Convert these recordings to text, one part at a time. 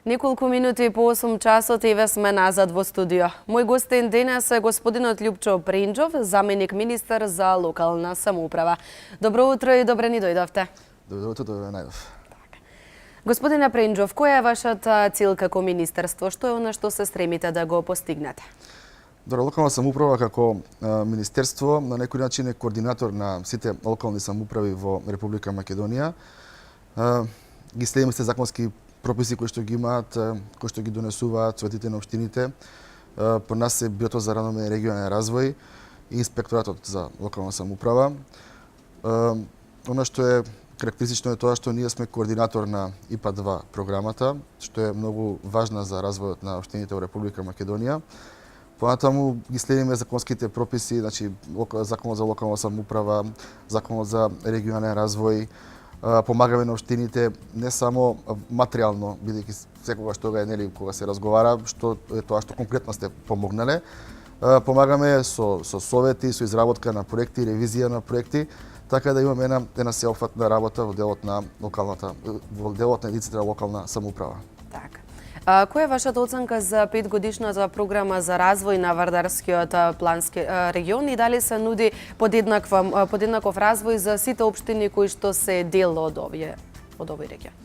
Неколку минути по 8 часот еве сме назад во студио. Мој гостин денес е господинот Љупчо Пренџов, заменик министар за локална самоуправа. Добро утро и добре ни дојдовте. Добро утро, добре најдов. Господине Пренџов, која е вашата цел како министерство? Што е она што се стремите да го постигнете? Добро, локална самоуправа како министерство на некој начин е координатор на сите локални самоуправи во Република Македонија. Ги следиме сте законски прописи кои што ги имаат, кои што ги донесуваат советите на општините. По нас е Бюрото за равномен регионален развој и Инспекторатот за локална самоуправа. Она што е карактеристично е тоа што ние сме координатор на ИПА-2 програмата, што е многу важна за развојот на општините во Република Македонија. Понатаму ги следиме законските прописи, значи Законот за локална самоуправа, Законот за регионален развој, помагаме на општините не само материјално, бидејќи секогаш тога е кога се разговара што е тоа што конкретно сте помогнале. Помагаме со совети, со изработка на проекти, ревизија на проекти, така да имаме една сеопфатна работа во делот на единицата на локална самоуправа. Така. Која е вашата оценка за 5-годишната програма за развој на Вардарскиот плански регион и дали се нуди подеднаков развој за сите општини кои што се дел од овој регион?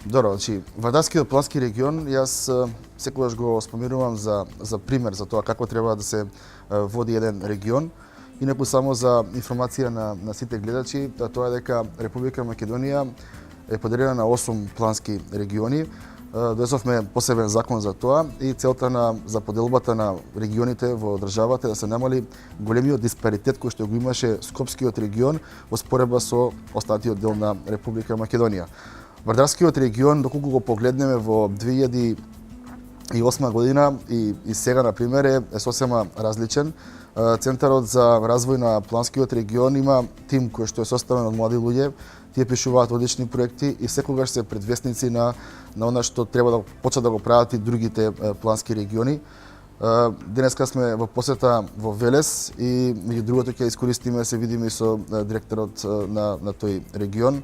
Добро, значи Вардарскиот плански регион јас секогаш го споменувам за пример за тоа како треба да се води еден регион. Инаку само за информација на сите гледачи, тоа е дека Република Македонија е поделена на 8 плански региони. Донесовме посебен закон за тоа и целта за поделбата на регионите во државата е да се намали големиот диспаритет кој што го имаше Скопскиот регион во споредба со остатиот дел на Република Македонија. Вардарскиот регион, доколку го погледнеме во 2008 година и сега, например, е сосема различен. Центарот за развој на планскиот регион има тим кој што е составен од млади луѓе. Тие пишуваат одлични проекти и секогаш се предвесници на она што треба да почнат да го прават и другите плански региони. Денеска сме во посета во Велес и меѓу другото ќе искористиме да се видиме и со директорот на тој регион.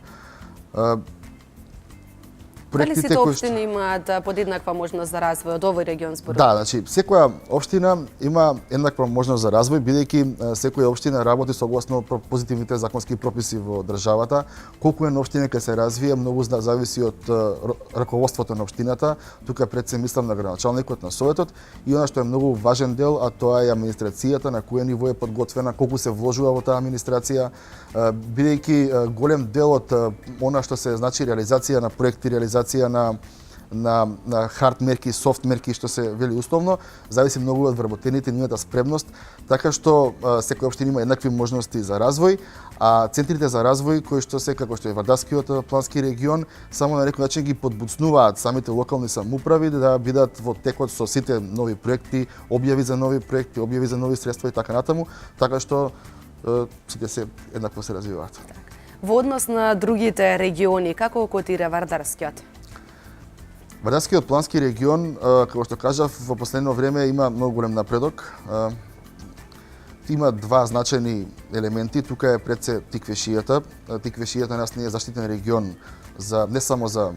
Дали сите општини имаат подеднаква можност за развој од овој регион според? Да, значи секоја општина има еднаква можност за развој, бидејќи секоја општина работи согласно позитивните законски прописи во државата. Колку една општина ќе се развие, многу зависи од раководството на општината. Тука пред се мислам на градоначалникот, на советот и она што е многу важен дел, а тоа е администрацијата, на кој ниво е подготвена, колку се вложува во таа администрација, бидејќи голем дел од она што се значи реализација на проекти, реализација на хард мерки, софт мерки, што се вели условно, зависи многу од вработените, нивната спремност, така што секоја општина има еднакви можности за развој, а центрите за развој кои што се како што е Вардарскиот плански регион, само на некој начин ги подбуцнуваат самите локални самоуправи да бидат во текот со сите нови проекти, објави за нови проекти, објави за нови средства и така натаму, така што сите се еднакво се развиваат. Во однос на другите региони, како котира Вардарскиот? Вардарскиот плански регион, како што кажав, во последно време има многу голем напредок. Има два значајни елементи. Тука е пред се Тиквешијата. Тиквешијата нас не е заштитен регион не само за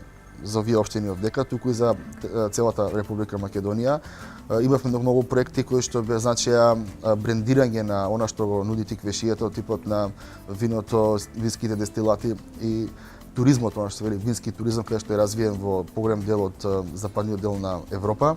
овие општини овдека, туку и за целата Република Македонија. Имавме многу проекти кои што значеа брендирање на она што го нуди Тиквешијата, типот на виното, винските дестилати и туризмот, она што се вели вински туризам, кој што е развиен во поголем дел од западниот дел на Европа.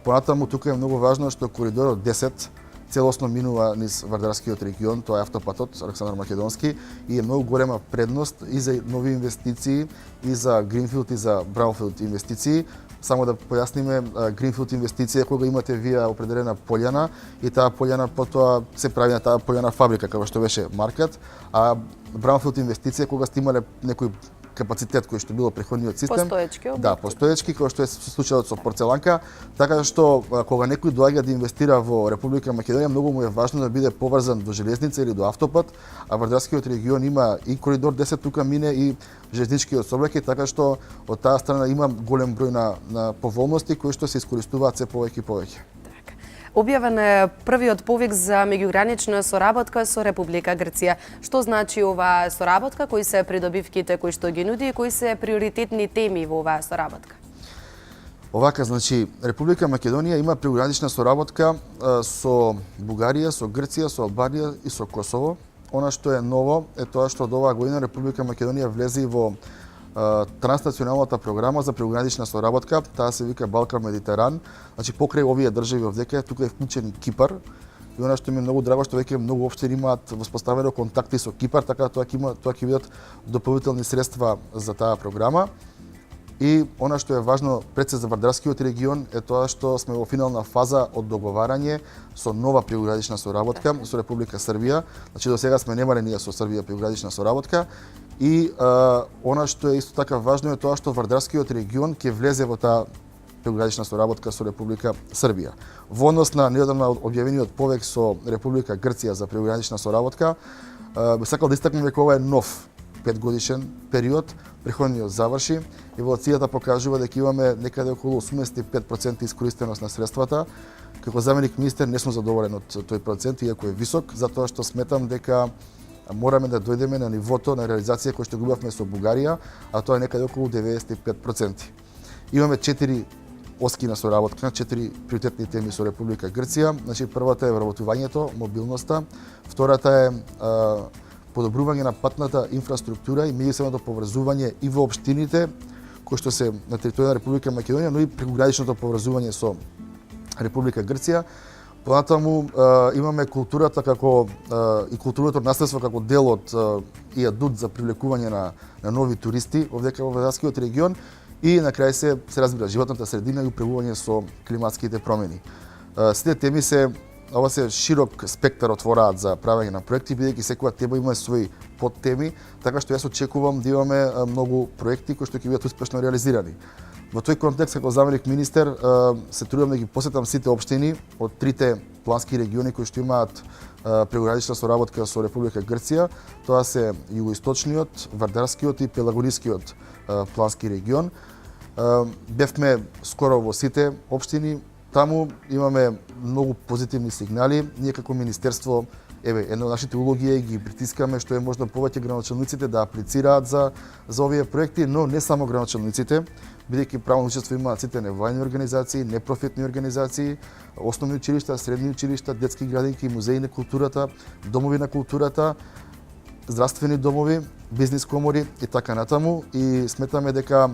Понатаму тука е многу важно што коридорот 10 целосно минува низ Вардарскиот регион, тоа е автопатот Александар Македонски и е многу голема предност и за нови инвестиции, и за гринфилд и за браунфилд инвестиции. Само да појасниме, гринфилд инвестиција кога имате вие определена пољана и таа пољана потоа се прави на таа пољана фабрика како што беше маркет, а браунфилд инвестиција кога сте имале некој капацитет кој што било преходниот систем. Постоечки објекти. Да, постоечки, кој што е случајот со порцеланка, така што кога некој доаѓа да инвестира во Република Македонија, многу му е важно да биде поврзан до железница или до автопат, а Вардарскиот регион има и коридор 10 тука мине и железничкиот сообраќај, така што од таа страна има голем број на поволности кои што се искористуваат се повеќе и повеќе. Објавен е првиот повик за меѓугранична соработка со Република Грција. Што значи оваа соработка, кои се придобивките кои што ги нуди и кои се приоритетни теми во оваа соработка? Овака, значи, Република Македонија има прегранична соработка со Бугарија, со Грција, со Албанија и со Косово. Она што е ново е тоа што од оваа година Република Македонија влезе и во транснационалната програма за прегранична соработка, таа се вика Балкан Медитеран. Значи покрај овие држави овдека тука е вклучен и Кипар. И она што ми е многу драго што веќе многу општини имаат воспоставено контакти со Кипар, така тоа ќе бидат дополнителни средства за таа програма. И она што е важно пред се за Вардарскиот регион е тоа што сме во финална фаза од договарање со нова прегранична соработка со Република Србија. Значи до сега сме немале ние со Србија прегранична соработка. И она што е исто така важно е тоа што Вардарскиот регион ќе влезе во таа прегранична соработка со Република Србија. Во однос на недавно објавениот повик со Република Грција за прегранична соработка, би сакал да истакнем дека ова е нов 5-годишен период, преходниот заврши, еволуцијата покажува дека имаме некаде околу 85% искористеност на средствата. Како заменик министер не сум задоволен од тој процент, иако е висок, затоа што сметам дека мораме да дојдеме на нивото на реализација кој што го имавме со Бугарија, а тоа е некаде околу 95%. Имаме 4 оски на соработка, 4 приоритетни теми со Република Грција. Значи првата е вработувањето, мобилноста, втората е подобрување на патната инфраструктура и меѓусебното поврзување и во општините кои што се на територија на Република Македонија, но и прекограничното поврзување со Република Грција. Понатаму имаме културата како и културното наследство како дел од и адут за привлекување на нови туристи овдека во Вардарскиот регион и на крај се разбира животната средина и управување со климатските промени. Сите теми ова се широк спектар отвораат за правење на проекти, бидејќи секоја тема има своји подтеми, така што јас очекувам да имаме многу проекти кои што ќе бидат успешно реализирани. Во тој контекст, како заменик министер, се трудам да ги посетам сите општини од трите плански региони кои што имаат прегранична соработка со Република Грција. Тоа се југоисточниот, Вардарскиот и Пелагонискиот плански регион. Бевме скоро во сите општини. Таму имаме многу позитивни сигнали. Ние како министерство, една од нашите улоги е ги притискаме што е можно повеќе градоначалниците да аплицираат за овие проекти, но не само градоначалниците, бидејќи право на учество имаат сите невладини организации, непрофитни организации, основни училишта, средни училишта, детски градинки, музеи на културата, домови на културата, здравствени домови, бизнис комори и така натаму. И сметаме дека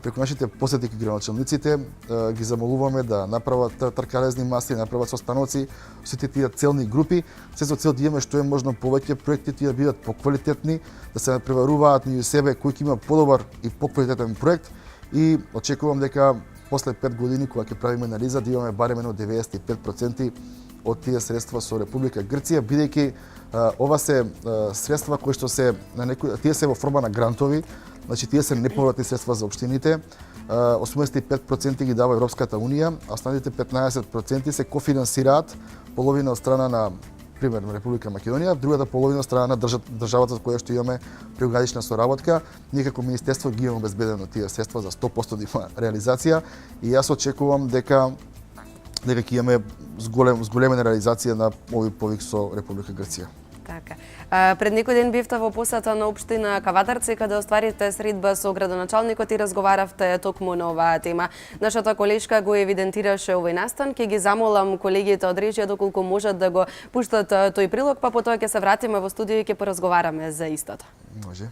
преку нашите посети кај градоначалниците ги замолуваме да направат тркалезни маси, да направат состаноци, сите тие целни групи, се со цел да имаме што е можно повеќе проекти да бидат поквалитетни, да се преваруваат меѓу себе кој ќе има подобар и поквалитетен проект и очекувам дека после 5 години кога ќе правиме анализа да имаме барем 95% од тие средства со Република Грција, бидејќи ова се средства кои што се на тие се во форма на грантови. Значи, тие се неповратни средства за општините, 85% ги дава Европската Унија, а останатите 15% се кофинансираат, половина од страна на, примерно, Република Македонија, другата половина од страна на државата со која што имаме прегранична соработка. Ние како министерство ги имаме обезбедено тие средства за 100% да има реализација и јас очекувам дека ќе имаме зголемена реализација на овој повик со Република Грција. Така. Пред некој ден бевте во посета на општина Кавадарци, каде остварите средба со градоначалникот и разговаравте токму на оваа тема. Нашата колешка го евидентираше овој настан. Ќе ги замолам колегите од режија доколку можат да го пуштат тој прилог, па потоа ќе се вратиме во студио и ќе поразговараме за истото. Може.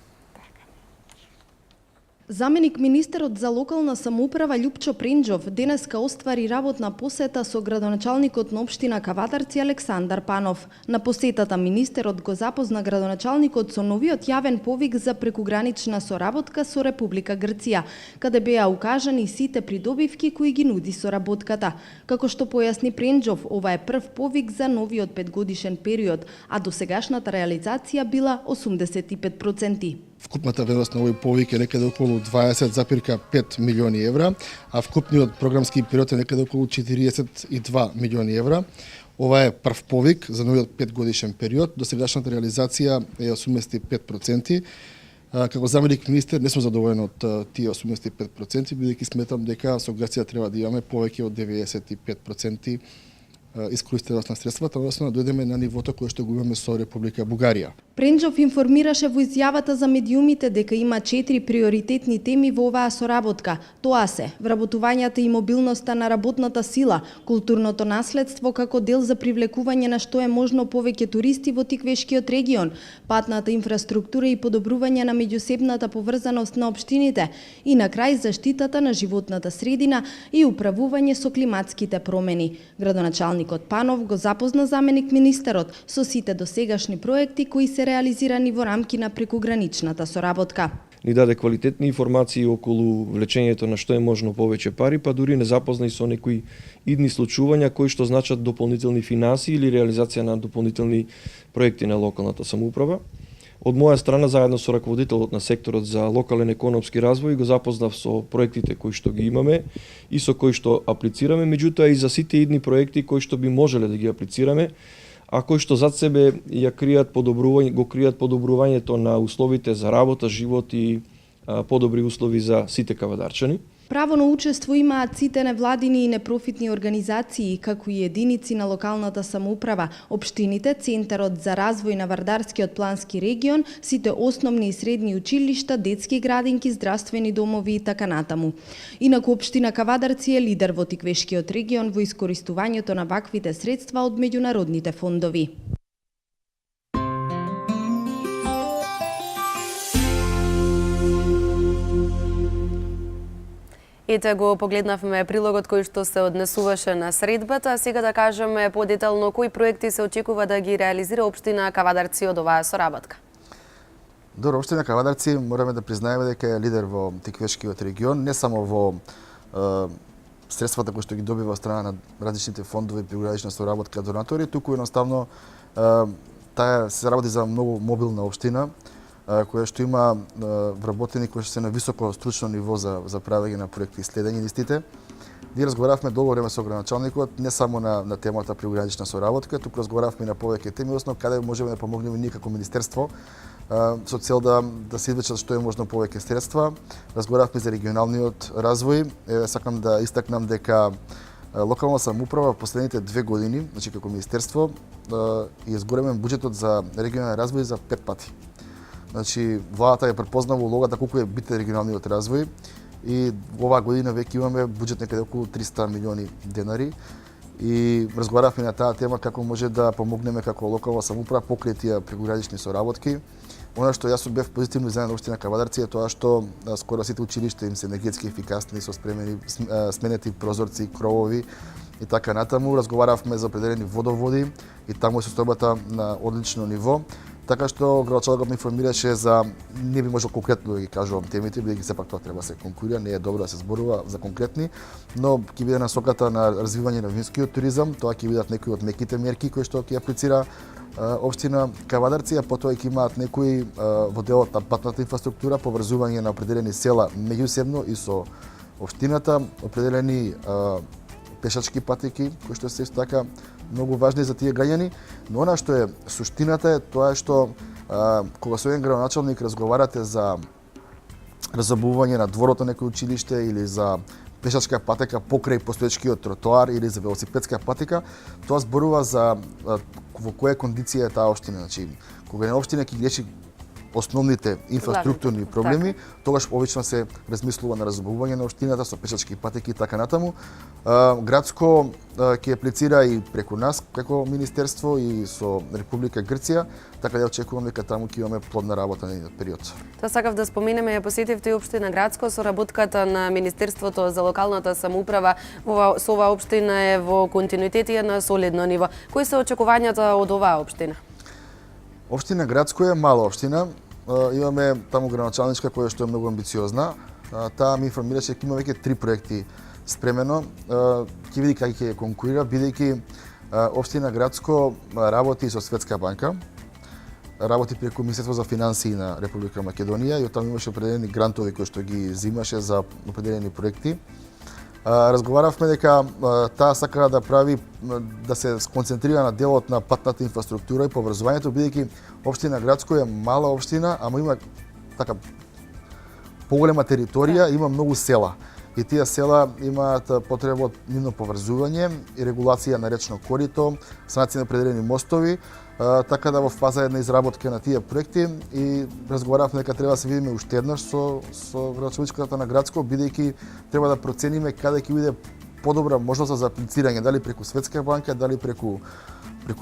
Заменик министерот за локална самоуправа Љупчо Пренџов денеска оствари работна посета со градоначалникот на општина Кавадарци Александар Панов. На посетата министерот го запозна градоначалникот со новиот јавен повик за прекугранична соработка со Република Грција, каде беа укажани сите придобивки кои ги нуди соработката. Како што појасни Пренџов, ова е прв повик за новиот 5-годишен период, а досегашната реализација била 85%. Вкупната вредност на овој повик е некаде околу 20,5 милиони евра, а вкупниот програмски период е некаде околу 42 милиони евра. Ова е прв повик за новиот 5-годишен период. Досегашната реализација е 85%. Како заменик министер не сум задоволен од тие 85%, бидејќи сметам дека со Грција треба да имаме повеќе од 95% искористеност на средствата, односно да дојдеме на нивото кое што го имаме со Република Бугарија. Пренџов информираше во изјавата за медиумите дека има 4 приоритетни теми во оваа соработка. Тоа се вработувањето и мобилноста на работната сила, културното наследство како дел за привлекување на што е можно повеќе туристи во Тиквешкиот регион, патната инфраструктура и подобрување на меѓусебната поврзаност на општините и на крај заштитата на животната средина и управување со климатските промени. Градоначалникот Панов го запозна заменик министерот со сите досегашни проекти кои се реализирани во рамки на прекуграничната соработка. Ни даде квалитетни информации околу влечењето на што е можно повеќе пари, па дури не запозна и со некои идни случувања кои што значат дополнителни финанси или реализација на дополнителни проекти на локалната самоуправа. Од моја страна, заедно со раководителот на секторот за локален економски развој, го запознав со проектите кои што ги имаме и со кои што аплицираме, меѓутоа и за сите идни проекти кои што би можеле да ги аплицираме, а кои што зад себе го кријат подобрувањето на условите за работа, живот и подобри услови за сите кавадарчани. Право на учество имаат сите невладини и непрофитни организации, како и единици на локалната самоуправа, општините, Центарот за развој на Вардарскиот плански регион, сите основни и средни училишта, детски градинки, здравствени домови и така натаму. Инаку општина Кавадарци е лидер во Тиквешкиот регион во искористувањето на ваквите средства од меѓународните фондови. Ете го погледнавме прилогот кој што се однесуваше на средбата, а сега да кажеме подетално кои проекти се очекува да ги реализира општина Кавадарци од оваа соработка. Добро, општина Кавадарци мораме да признаеме дека е лидер во Тиквешкиот регион, не само во средствата кои што ги добива од страна на различните фондови и приградична соработка донатори, туку едноставно таа се работи за многу мобилна општина, која што има вработени кои што се на високо стручно ниво за правење на проекти и следење листите. Ние разговаравме долго време со градоначалникот не само на темата приградична соработка, туку разговаравме и на повеќе теми, односно каде можеме да помогнеме ние како министерство со цел да се извлечат што е можно повеќе средства. Разговаравме за регионалниот развој. Сакам да истакнам дека локална самоуправа во последните 2 години, значи како министерство, е згоремен буџетот за регионален развој за 5 пати. Значи, владата е препознала улогата колку е битен регионалниот развој и оваа година веќе имаме буџет некаде околу 300 милиони денари и разговаравме на таа тема како може да помогнеме како локална самоуправа покрај тие прекугранични соработки. Она што јас бев позитивно изненаden на општина Кавадарци е тоа што скоро сите училишта им се енергетски ефикасни со сменети прозорци, кровови и така натаму. Разговаравме за определени водоводи и таму е состојбата на одлично ниво. Така што градоначалникот ме информираше за, не би можел конкретно да ги кажувам темите, бидејќи сепак тоа треба да се конкурира, не е добро да се зборува за конкретни, но ќе биде насоката на развивање на винскиот туризам, тоа ќе бидат некои од меките мерки кои што ќе аплицира општина Кавадарци, а потоа ќе имаат некои во делот на патната инфраструктура, поврзување на определени села меѓусебно и со општината, определени пешачки патеки кои што се исто така многу важни за тие граѓани, но она што е суштината е тоа што кога со еден градоначалник разговарате за разобување на дворот на некој училиште или за пешачка патека покрај постоечкиот тротоар или за велосипедска патека, тоа зборува за во која кондиција е таа општина. Значи, кога една општина ќе ги реши основните инфраструктурни проблеми, тогаш обично се размислува на разобување на општината со пешачки патеки и така натаму. Градско ќе аплицира и преку нас, како министерство и со Република Грција, така да очекуваме дека таму ќе имаме плодна работа на период. Тоа сакав да споменеме, ја посетивте и општина Градско, соработката на Министерството за локалната самоуправа со оваа општина е во континуитет и на солидно ниво. Кои се очекувањата од оваа општина? Општина Градско е мала општина. Имаме таму градоначалничка која што е многу амбициозна. Таа ми информираше дека има веќе 3 проекти спремено. Ќе види како ќе конкурира, бидејќи општина Градско работи со Светска банка, работи преку Министерство за финансии на Република Македонија и оттаму имаше определени грантови кои што ги земаше за определени проекти. Разговаравме дека таа сака да прави, да се концентрира на делот на патната инфраструктура и поврзувањето, бидејќи општина Градско е мала општина, ама има така поголема територија, има многу села. И тие села имаат потреба од нивно поврзување и регулација на речно корито, санација на определени мостови, така да во фаза една изработка на тие проекти и разговаравме дека треба да се видиме уште еднаш со градсовичката на Градско, бидејќи треба да процениме каде ќе биде подобра можност за аплицирање, дали преку Светска банка, дали преку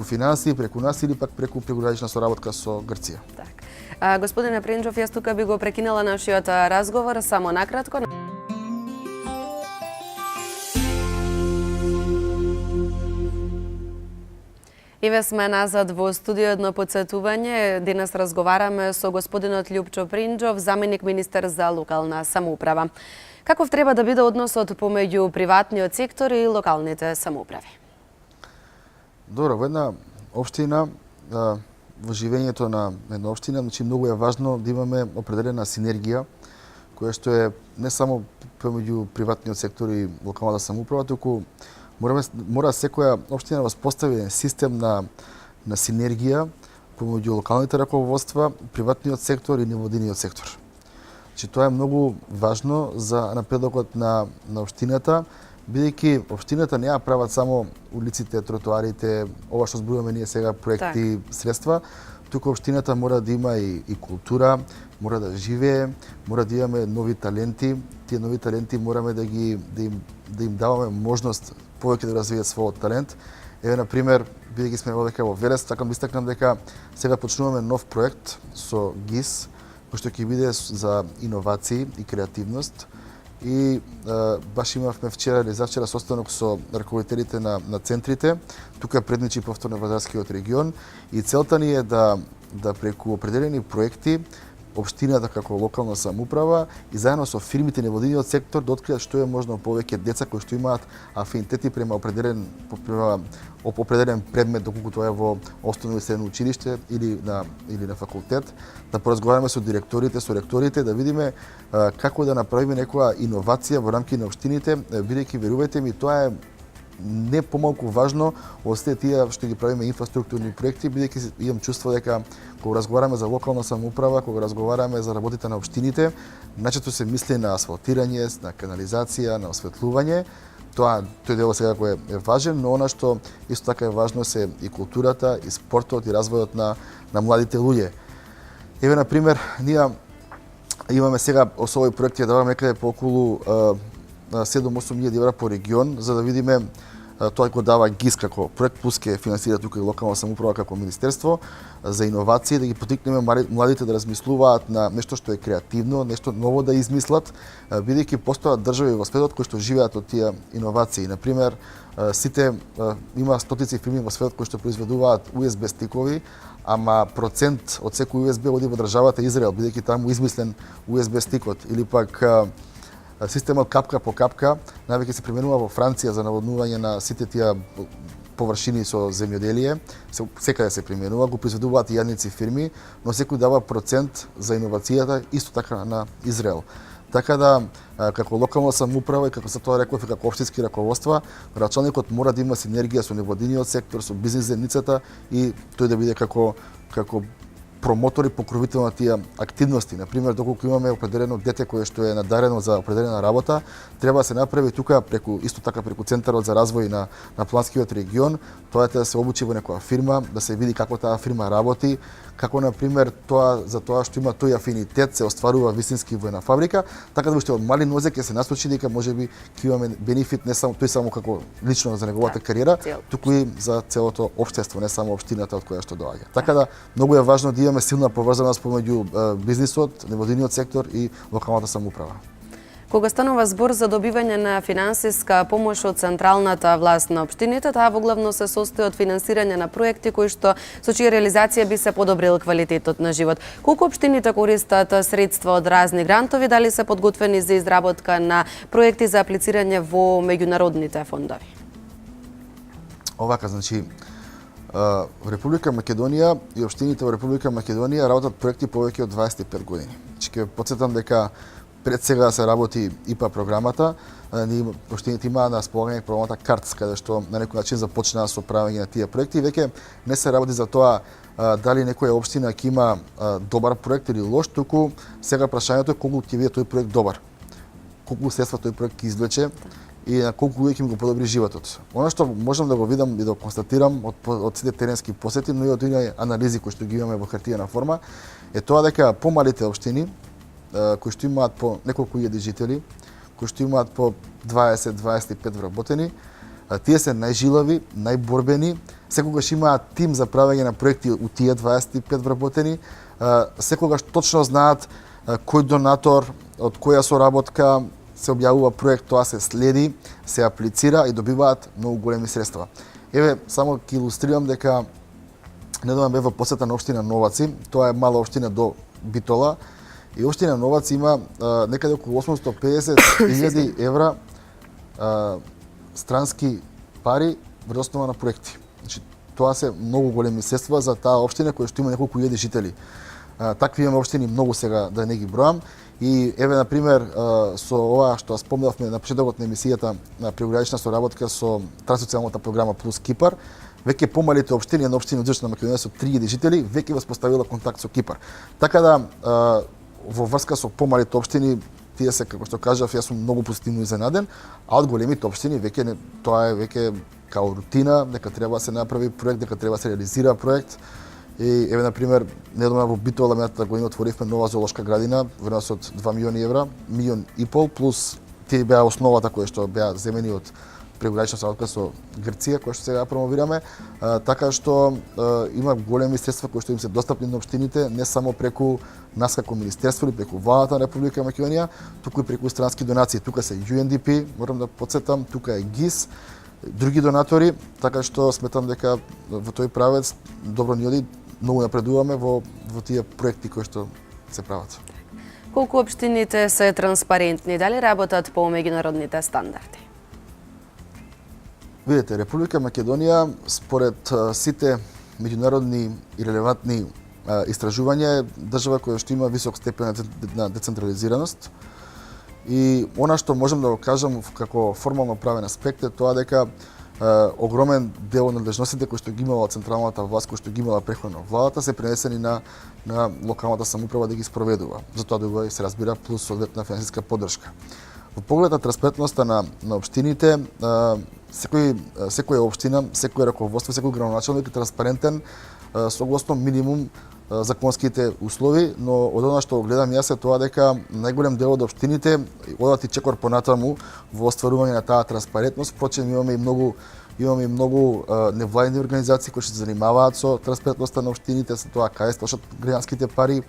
финансии, преку нас или пак преку прегранична соработка со Грција. Так. Господине Пренџов, јас тука би го прекинала нашиот разговор само накратко. Еве сме назад во студио, едно подсетување. Денес разговараме со господинот Љупчо Пренџов, заменик министер за локална самоуправа. Каков треба да биде односот помеѓу приватниот сектор и локалните самоуправи? Добро, во една општина, во живењето на една општина, значи многу е важно да имаме определена синергија, која што е не само помеѓу приватниот сектор и локалната самоуправа, туку мора секоја општина да воспостави систем на синергија помеѓу локалните раководства, приватниот сектор и невладиниот сектор. Значи тоа е многу важно за напредокот на општината, бидејќи општината не ја прават само улиците, тротоарите, ова што зборуваме ние сега проекти, средства, туку општината мора да има и култура, мора да живее, мора да имаме нови таленти. Тие нови таленти мораме да им даваме можност повеќе да развијат својот талент. Еве на пример, бидејќи сме овде во Велес, сакам да истакнам дека сега почнуваме нов проект со ГИС, кој што ќе биде за иновации и креативност. И баш имавме вчера или завчера состанок со раководителите на центрите. Тука предничи повторно Вардарскиот регион и целта ни е да преку определени проекти општината како локална самоуправа и заедно со фирмите невладиниот сектор да откријат што е можно повеќе деца кои што имаат афинитети према определен предмет, доколку тоа е во основно и средно училиште или на факултет, да поразговараме со директорите, со ректорите, да видиме како да направиме некоја иновација во рамки на општините, бидејќи верувајте ми тоа е не помалку важно од сите тие што ги правиме инфраструктурни проекти, бидејќи имам чувство дека кога разговараме за локална самоуправа, кога разговараме за работите на општините, начето се мисли на асфалтирање, на канализација, на осветлување. Тој дел сега кој е важен, но она што исто така е важно се и културата, и спортот, и развојот на младите луѓе. Еве на пример, ние имаме сега со овој проект ја даваме некаде по околу 7-8 милиони евра по регион, за да видиме, тоа го дава ГИС како проект, плюс ке финансира тука и локална самоуправа како министерство за иновации, да ги потикнеме младите да размислуваат на нешто што е креативно, нешто ново да измислат, бидејќи постојат држави во светот кои што живеат од тие иновации. На пример, има стотици фирми во светот кои што произведуваат USB стикови, ама процент од секој USB оди во државата Израел, бидејќи таму измислен USB стикот, или пак системот капка по капка највеќе се применува во Франција за наводнување на сите тие површини со земјоделие. Секаде се применува, го произведуваат и јадници фирми, но секој дава процент за иновацијата исто така на Израел. Така да, како локална самоуправа и како се тоа реков и како општински раководства, градачалникот мора да има синергија со невладиниот сектор, со бизнис заедницата и тој да биде како промотори, покровител на тие активности. Например, доколку имаме определено дете кое што е надарено за определена работа, треба да се направи тука исто така преку Центарот за развој на Планскиот регион, тоа е да се обучи во некоја фирма, да се види како таа фирма работи, како на пример за тоа што има тој афинитет се остварува вистински во една фабрика, така да уште од мали нозе ќе се насочи дека можеби ќе имаме бенефит не само тој само како лично за неговата кариера, туку и за целото општество, не само општината од која што доаѓа. Така да многу е важно да имаме силна поврзаност помеѓу бизнисот, невладиниот сектор и локалната самоуправа. Кога станува збор за добивање на финансиска помош од централната власт на општините, таа воглавно се состои од финансирање на проекти кои што со чија реализација би се подобрил квалитетот на живот. Колку општините користат средства од разни грантови, дали се подготвени за изработка на проекти за аплицирање во меѓународните фондови? Овака, значи, во Република Македонија и општините во Република Македонија работат проекти повеќе од 25 години. Значи, ќе потсетам дека пред сега се работи ИПА програмата, општините имаа на располагање програмата КАРЦ, каде што на некој начин започнаа со правење на тие проекти и веќе не се работи за тоа дали некоја општина ќе има добар проект или лош, туку сега прашањето е колку ќе биде тој проект добар. Колку средства тој проект ќе извлече и на колку луѓе ќе им го подобри животот. Она што можам да го видам и да го констатирам од сите теренски посети, но и од оние анализи кои што ги имаме во хартиена форма, е тоа дека помалите општини кои што имаат по неколку илјади жители, кои што имаат по 20-25 вработени, тие се најжилави, најборбени, секогаш имаат тим за правење на проекти у тие 25 вработени, секогаш точно знаат кој донатор, од која соработка се објавува проект, тоа се следи, се аплицира и добиваат многу големи средства. Еве, само ќе илустрирам дека недавно бев во посета на општина Новаци, тоа е мала општина до Битола, и општина Новаци има некаде околу 850.000 евра странски пари врз основа на проекти. Значи, тоа се многу големи средства за таа општина која што има неколку илјади жители. Такви имаме општини многу сега да не ги бројам. И еве на пример со ова што спомнавме на почетокот на емисијата на прегранична соработка со трансоцијалната програма Плюс Кипар, веќе помалите општини, една општина од Ижточна Македонија со 3000 жители, веќе воспоставила контакт со Кипар. Така да во врска со помалите општини, тие се, како што кажав, јас сум многу позитивно изненаден, а од големите општини веќе тоа е веќе као рутина, дека треба да се направи проект, дека треба да се реализира проект. И еве на пример, недавно во Битола минатата година отворивме нова зоолошка градина во вредност од 2 милиони евра, 1,5 милион плюс тие беа основата која што беа земени од прегранична соработка со Грција, која што сега промовираме, така што има големи средства кои што им се достапни на општините, не само преку нас како министерство или преку владата на Република Македонија, туку и преку странски донации. Тука се UNDP, морам да потсетам, тука е ГИС, други донатори, така што сметам дека во тој правец добро ни оди, многу напредуваме во тие проекти кои што се прават. Колку општините се транспарентни, дали работат по меѓународните стандарди? Видете, Република Македонија според сите меѓународни и релевантни истражувања е држава која што има висок степен на децентрализираност. И она што можам да го кажам како формално правен аспект е тоа дека огромен дел од надлежностите кои што ги имала централната власт, кои што ги имала претходно владата, се пренесени на локалната самоуправа да ги спроведува. Затоа добива и се разбира плюс соодветна финансиска поддршка. Во поглед на транспарентноста на општините, секоја општина, секој раководство, секој градоначалник е транспарентен согласно минимум законските услови, но од она што гледам јас е тоа дека најголем дел од општините одат и чекор понатаму во остварување на таа транспарентност. Впрочем, имаме и многу невладини организации кои што се занимаваат со транспарентноста на општините, со тоа каде стошат граѓанските пари,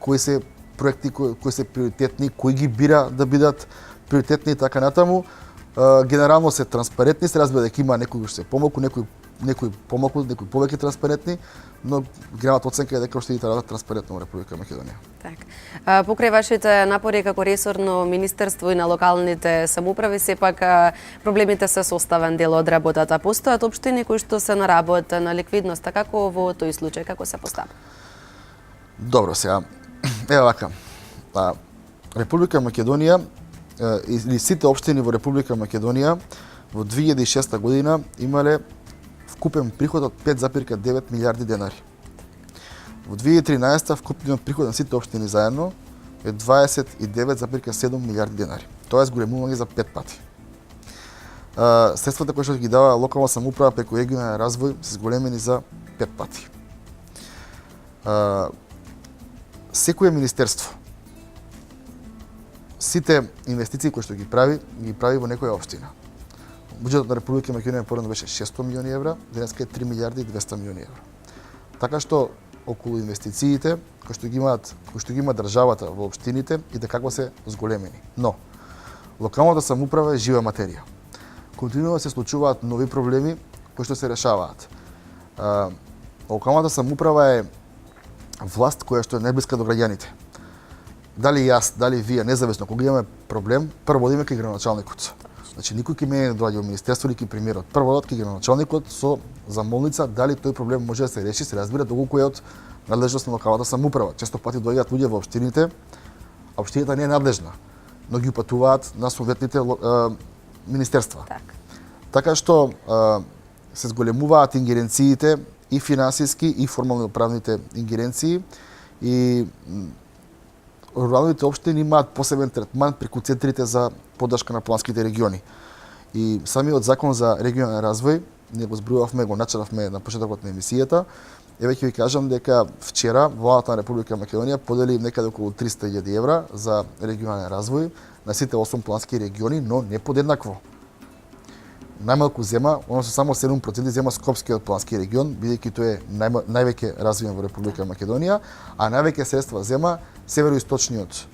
кои се проекти кои се приоритетни, кои ги бира да бидат приоритетни и така натаму. Генерално се транспарентни, се разбира дека има некои што се помалку, некои помалку, некои повеќе транспарентни, но генералната оценка е дека општините работат транспарентно во Република Македонија. Так. Покрај вашите напори како ресорно министерство и на локалните самоуправи, сепак проблемите се составен дел од работата. Постојат општини кои што се на работа на ликвидноста, како во тој случај, како се постапа? Добро, сега еве вака. Република Македонија или сите општини во Република Македонија во 2006 година имале вкупен приход од 5,9 милиарди денари. Во 2013 вкупниот приход на сите општини заедно е 29,7 милиарди денари. Тоа е зголемување за 5 пати. Средствата кои што ги дава локална самоуправа преку регионален развој се зголемени за 5 пати. Секое министерство, сите инвестиции кои што ги прави во некоја општина. Буџетот на Република Македонија порано беше 600 милиони евра, денеска е 3 милиарди и 200 милиони евра. Така што околу инвестициите кои што ги има државата во општините и дека како се зголемени. Но локалната самоуправа е жива материја. Континуирано се случуваат нови проблеми кои што се решаваат. Локалната самоуправа е власт која што е најблиска до граѓаните. Дали јас, дали вие, независно, кога имаме проблем, прво одиме кај градоначалникот. Значи, никој ке мене не доаѓа во министерство или кај премиерот. Прво одат кај градоначалникот со замолница дали тој проблем може да се реши, се разбира доколку е од надлежност на локалната самоуправа. Често пати доаѓаат луѓе во општините, а општината не е надлежна, но ги упатуваат на советните министерства. Така што се зголемуваат ингеренциите и финансиски и формално правните ингеренции и руралните општини имаат посебен третман преку центрите за поддршка на планските региони. И самиот закон за регионален развој, ние го зборувавме, го началавме на почетокот на емисијата. Еве ќе ви кажам дека вчера владата на Република Македонија подели некаде околу 300.000 евра за регионален развој на сите 8 плански региони, но не подеднакво. Најмалку зема, односно само 7% зема Скопскиот плански регион, бидејќи тој е највеќе развиен во Република Македонија, а највеќе средства зема североисточниот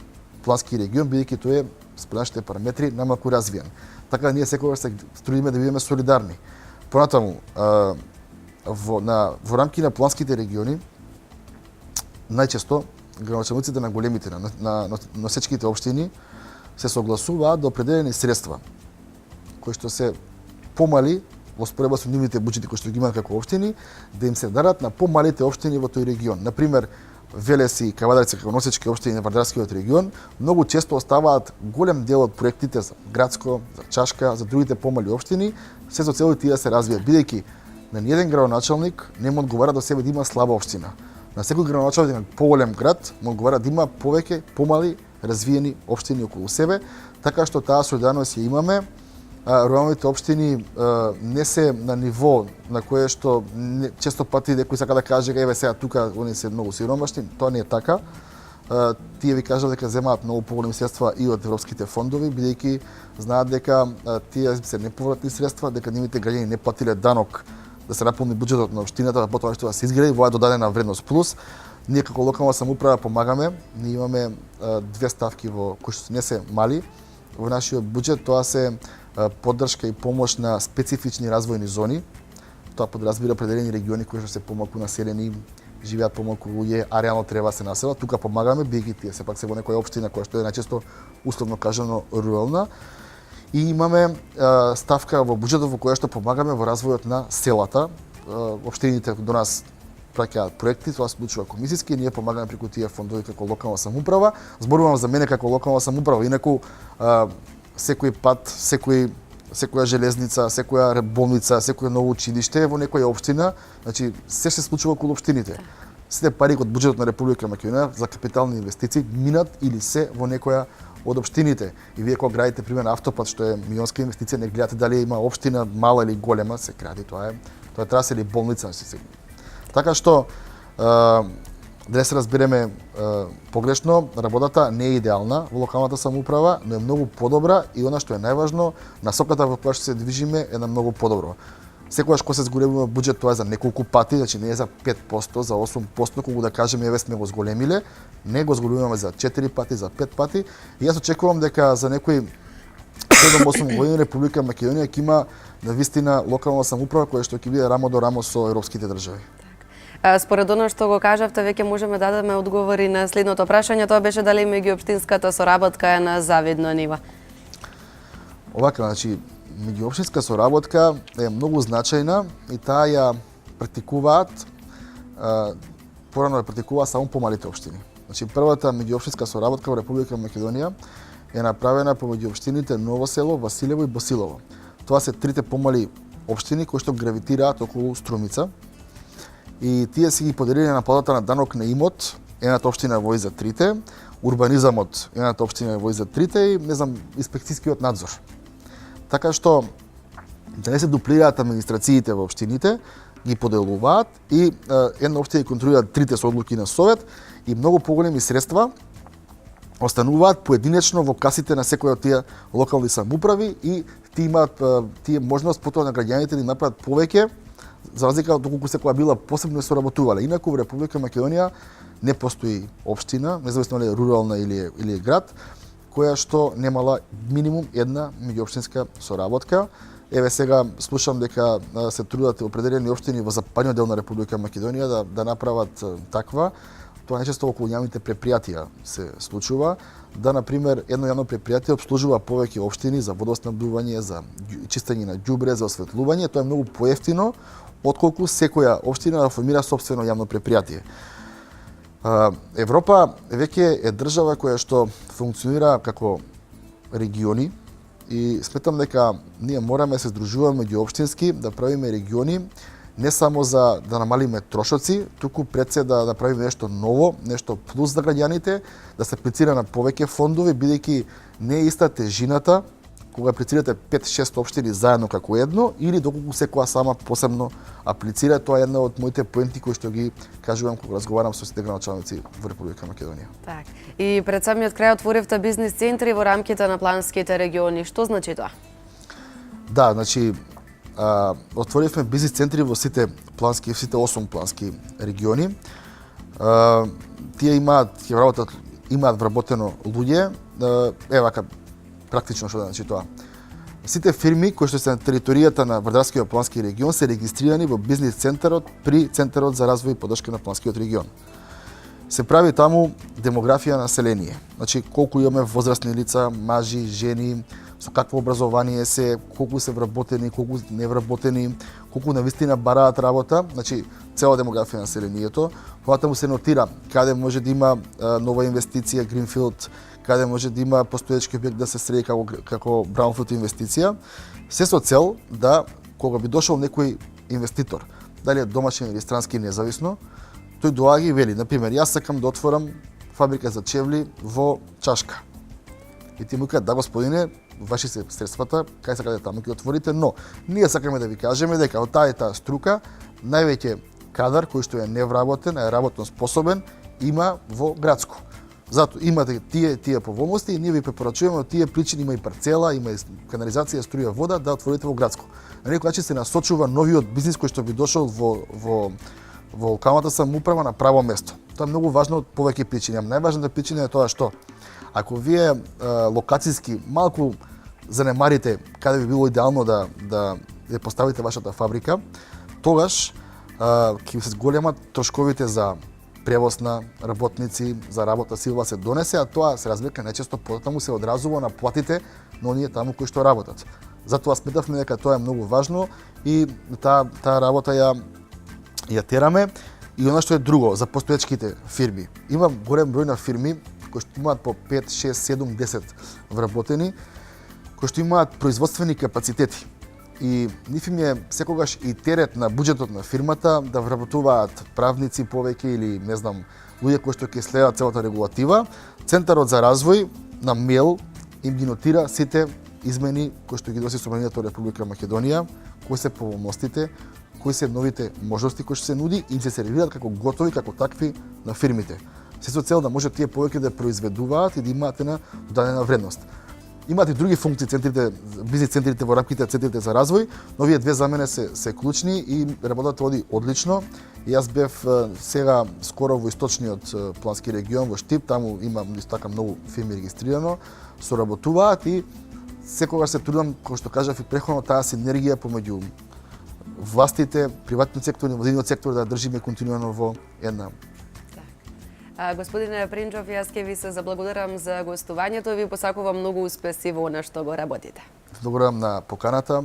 плански регион, бидејќи тој е според нашите параметри најмалку развиен. Така ние секогаш се трудиме да бидеме солидарни. Понатаму, во рамки на планските региони, најчесто градоначалниците на големите, на носечките општини се согласуваат да определени средства кои што се помали во споредба со нивните буџети кои што ги имаат како општини, да им се дадат на помалите општини во тој регион. Например, Велес и Кавадарци како носечки општини на Вардарскиот регион многу често оставаат голем дел од проектите за Градско, за Чашка, за другите помали општини, се со цел тие да се развијат, бидејќи на ниеден градоначалник не му одговара до себе да има слаба општина. На секој градоначалник на поголем град му одговара да има повеќе помали развиени општини околу себе, така што таа солидарност ја имаме. Руралните општини не се на ниво на кое што често пати некој сака да каже еве сега тука они се многу сиромашни, тоа не е така. Тие ви кажа дека земаат многу поголеми средства и од европските фондови, бидејќи знаат дека тие се неповратни средства, дека нивните граѓани не платиле данок да се наполни буџетот на општината, потоа што да се изгради, во додадена вредност плюс. Ние како локална самоуправа помагаме, ние имаме две ставки во кои што не се мали во нашиот буџет, тоа се поддршка и помош на специфични развојни зони. Тоа подразбира определени региони кои што се помалку населени, живеат помалку луѓе, а реално треба се населат. Тука помагаме, бидејќи тие сепак се во некоја општина која што е најчесто условно кажано рурална. И имаме ставка во буџетот во која што помагаме во развојот на селата. Општините до нас праќаат проекти, тоа се случува комисиски, ние помагаме преку тие фондови како локална самоуправа. Зборувам за мене како локална самоуправа, инаку секој пат, секоја железница, секоја болница, секој ново училиште во некоја општина, значи се се случува околу општините. Сите пари од буџетот на Република Македонија за капитални инвестиции минат или се во некоја од општините. И вие кога градите пример автопат што е милионска инвестиција, не гледате дали има општина мала или голема, се гради, тоа е трасе или болница, се. Така што да се разбереме погрешно, работата не е идеална во локалната самоуправа, но е многу подобра и она што е најважно, насоката во која што се движиме е на многу подобро. Секогаш кога се зголемува буџет, тоа е за неколку пати, значи не е за 5%, за 8%, кога да кажеме еве сме го зголемиле, не го зголемуваме за 4 пати, за 5 пати. И јас очекувам дека за некои 7-8 години Република Македонија ќе има навистина локална самоуправа која што ќе биде рамо до рамо со европските држави. Според оно што го кажавте, веќе можеме да дадеме одговори на следното прашање, тоа беше дали меѓуопштинската соработка е на завидно ниво. Овака, значи, меѓуопштинска соработка е многу значајна и таа ја практикуваат, порано ја практикуваат само помалите општини. Значи, првата меѓуопштинска соработка во Република Македонија е направена помеѓу општините Ново село, Василево и Босилово. Тоа се трите помали општини кои што гравитираат околу Струмица. И тие си ги поделили наплатата на данок на имот, едната општина вои за трите, урбанизамот, едната општина вои за трите и, не знам, инспекцијскиот надзор. Така што, да не се дуплираат администрациите во општините, ги поделуваат и една општина контролира трите со одлуки на совет и многу поголеми средства остануваат поединечно во касите на секоја од тие локални самоуправи и тие можност потоа на граѓаните да направат повеќе, за разлика од доколку секоја била посебно соработувале. Инаку во Република Македонија не постои општина, независно дали е рурална или е град, која што немала минимум една меѓуопштинска соработка. Еве сега слушам дека се трудат определени општини во западниот дел на Република Македонија да направат таква. Тоа најчесто околу јавните предпријатија се случува, да, например, едно јавно предпријатие обслужува повеќе општини за водоснабдување, за чистење на ѓубре, за осветлување. Тоа е многу поевтино отколку секоја општина да формира сопствено јавно предпријатие. Европа веќе е држава која што функционира како региони и сметам дека ние мораме да се здружуваме меѓуопштински, да правиме региони не само за да намалиме трошоци, туку пред се да направиме нешто ново, нешто плюс за граѓаните, да се аплицира на повеќе фондови, бидејќи не е иста тежината кога аплицирате 5-6 општини заедно како едно, или доколку секоја сама посебно аплицира. Тоа е една од моите поенти кои што ги кажувам кога разговарам со сите градоначалници во Република Македонија. Так. И пред самиот крај отворивте бизнис центри во рамките на планските региони. Што значи тоа? Да, значи отворивме бизнис центри во сите 8 плански региони. Тие имаат вработено луѓе. Вака практично што да значи тоа. Сите фирми кои што се на територијата на Вардарскиот плански регион се регистрирани во бизнис центарот при Центарот за развој и поддршка на планскиот регион. Се прави таму демографија на население. Значи колку имаме возрастни лица, мажи, жени, со какво образование се, колку се вработени, колку невработени, колку навистина бараат работа, значи цела демографија на населението. Тоа му се нотира каде може да има нова инвестиција, гринфилд, каде може да има постоечки објект да се среди како браунфилд инвестиција, се со цел да кога би дошол некој инвеститор, дали е домашен или странски независно, тој доаѓа и вели, например, јас сакам да отворам фабрика за чевли во Чашка. И ти му кажат, да господине, ваши се средствата, кај сакате таму ќе отворите, но ние сакаме да ви кажеме дека од таа и таа струка највеќе кадар кој што е невработен, е работно способен, има во градско. Зато имате тие поволности и ние ви препорачуваме од тие причини, има и парцела, има и канализација, струја, вода, да отворите во градско. На некој начин се насочува новиот бизнис кој што би дошол во локалната самоуправа на право место. Тоа е многу важно од повеќе причини. Најважната причина е тоа што ако вие локациски малку занемарите каде би било идеално да поставите вашата фабрика, тогаш ќе се зголемат трошковите за превоз на работници, за работа сила се донесе, а тоа се разлика најчесто потаму се одразува на платите на оние таму кои што работат. Затоа сметавме дека тоа е многу важно и таа работа ја тераме. И она што е друго за постоечките фирми. Има голем број на фирми кои што имаат по 5, 6, 7, 10 вработени, кои што имаат производствени капацитети. И нив им е секогаш и терет на буџетот на фирмата да вработуваат правници повеќе или не знам, луѓе кои што ќе следат целата регулатива. Центарот за развој на мејл им ги нотира сите измени кои што ги доси Собранието од Република Македонија, кои се поволностите, кои се новите можности кои што се нуди и им се сервираат како готови, како такви на фирмите. Се со цел да може тие повеќе да произведуваат и да имаат една додадена вредност. Имаат и други функции центрите, бизнис центрите во рамките на центрите за развој, но овие две за мене се клучни и работата оди одлично. И јас бев сега скоро во источниот плански регион во Штип, таму има исто така многу фирми регистрирано, соработуваат и секогаш се трудам, како што кажав и преходно, таа синергија помеѓу властите, приватниот сектор и невладиниот сектор да држиме континуирано во една. Господине Принџов, јас ќе ви се заблагодарам за гостувањето и ви посакувам многу успеси во она што го работите. Благодарам на поканата.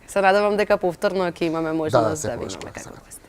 Се надевам дека повторно ќе имаме можност да ви секогаш, имаме како гост.